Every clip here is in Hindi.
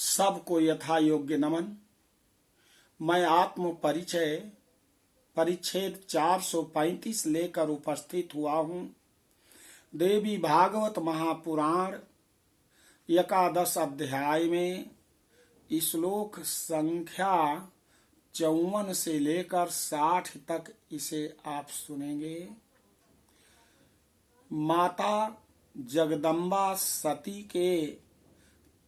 सबको यथा योग्य नमन। मैं आत्म परिचय परिच्छेद 435 लेकर उपस्थित हुआ हूँ। देवी भागवत महापुराण 11 अध्याय में श्लोक संख्या 54 से लेकर 60 तक इसे आप सुनेंगे। माता जगदम्बा सती के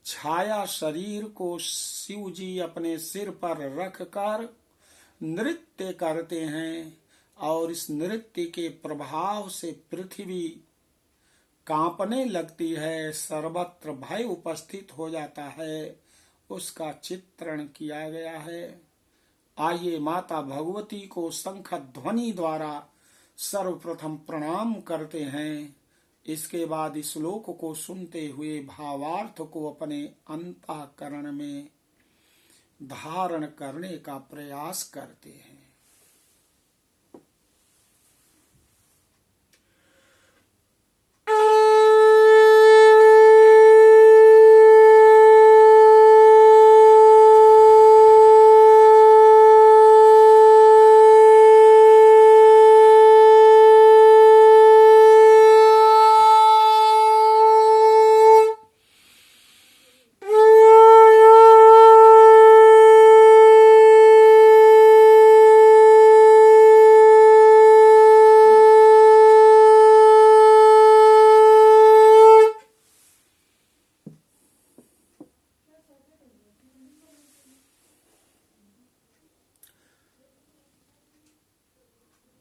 छाया शरीर को शिव जी अपने सिर पर रखकर नृत्य करते हैं और इस नृत्य के प्रभाव से पृथ्वी कांपने लगती है, सर्वत्र भय उपस्थित हो जाता है। उसका चित्रण किया गया है। आइए माता भगवती को शंख ध्वनि द्वारा सर्वप्रथम प्रणाम करते हैं। इसके बाद इस श्लोक को सुनते हुए भावार्थ को अपने अंतःकरण में धारण करने का प्रयास करते हैं।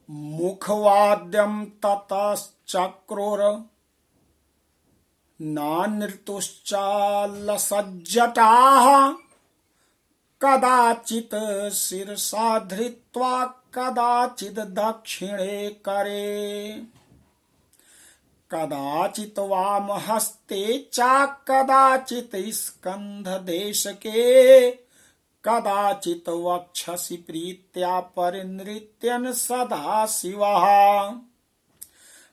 मुखवाद्यं ततश्चक्रुर नानृतुश्चालसज्जटाः कदाचित् शिरसा धृत्वा कदाचित् दक्षिणे करे कदाचित् वामहस्ते च कदाचित् स्कन्धदेशके कदाचित् वक्षसि प्रीत्या परिनृत्यन् सदा शिवः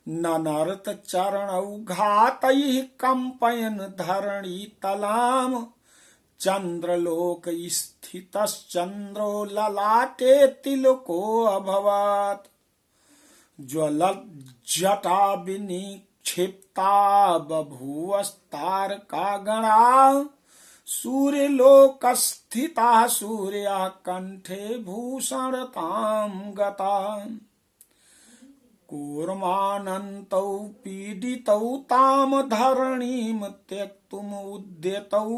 ननर्तचरणौ घातैः कम्पयन् धरणीतलाम् चन्द्रलोकस्थितश्चन्द्रो ललाटे तिलको अभवत् ज्वलज्जटा विनिक्षिप्ता बभूवस्तारकागणा सूर्यलोकस्थिता सूर्या कंठे भूषणतां गता कूर्मानन्तौ पीडितौ तां धरणीं त्यक्तुम् उद्यतौ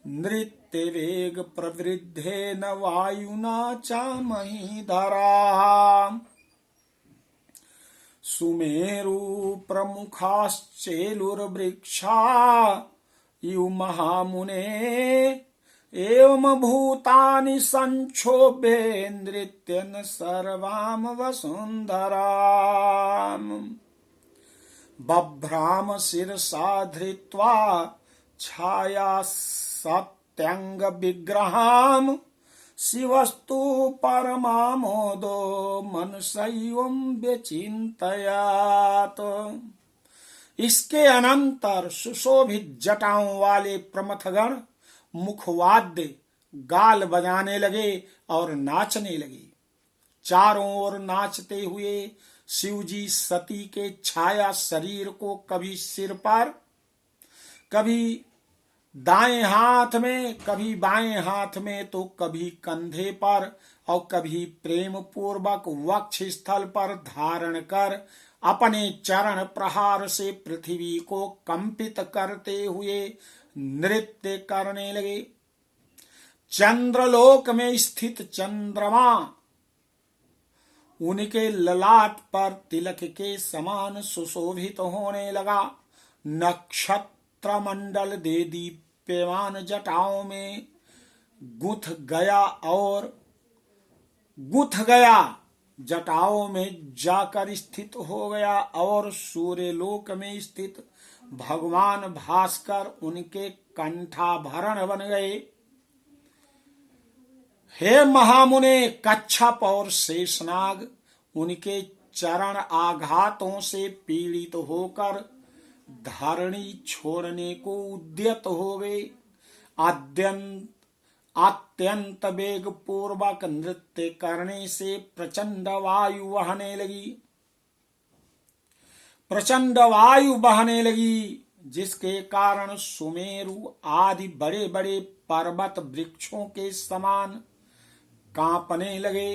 नृत्यवेग प्रवृद्धेन वायुना च महीधरा सुमेरु प्रमुखाश्चेलुर्वृक्षा इव महामुने एवं भूतानि संक्षोभे नृत्यन् सर्वाम वसुन्धराम् बभ्राम शिरसा धृत्वा छाया सत्यांग विग्रहाम् शिवस्तु परमामोदो मनसैवं व्यचिन्तयात्। इसके अनंतर सुशोभित जटाओं वाले प्रमथगण मुखवाद्य गाल बजाने लगे और नाचने लगे। चारों ओर नाचते हुए शिवजी सती के छाया शरीर को कभी सिर पर, कभी दाएं हाथ में, कभी बाएं हाथ में, तो कभी कंधे पर और कभी प्रेम पूर्वक वक्ष स्थल पर धारण कर अपने चरण प्रहार से पृथ्वी को कंपित करते हुए नृत्य करने लगे। चंद्रलोक में स्थित चंद्रमा उनके ललाट पर तिलक के समान सुशोभित होने लगा। नक्षत्र मंडल दे दीप्यमान जटाओं में गुथ गया जटाओं में जाकर स्थित हो गया और सूर्यलोक में स्थित भगवान भास्कर उनके कंठाभरण बन गए। हे महामुने, कच्छप और शेषनाग उनके चरण आघातों से पीड़ित होकर धरणी छोड़ने को उद्यत हो गए। अत्यंत वेग पूर्वक नृत्य करने से प्रचंड वायु बहने लगी, जिसके कारण सुमेरु आदि बड़े बड़े पर्वत वृक्षों के समान कांपने लगे।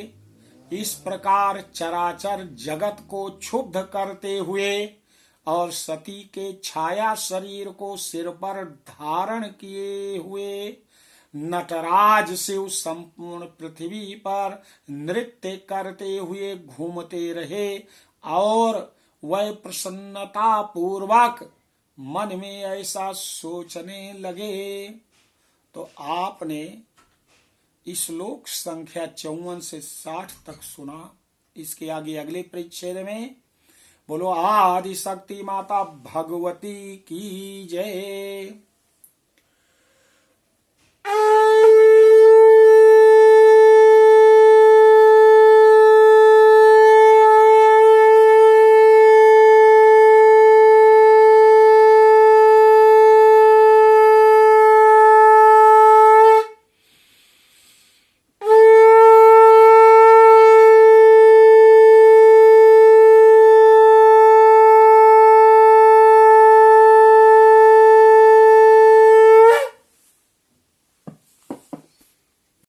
इस प्रकार चराचर जगत को क्षुब्ध करते हुए और सती के छाया शरीर को सिर पर धारण किए हुए नटराज शिव संपूर्ण पृथ्वी पर नृत्य करते हुए घूमते रहे और वह प्रसन्नता पूर्वक मन में ऐसा सोचने लगे। तो आपने श्लोक संख्या 54 से 60 तक सुना। इसके आगे अगले परिच्छेद में बोलो आदि शक्ति माता भगवती की जय।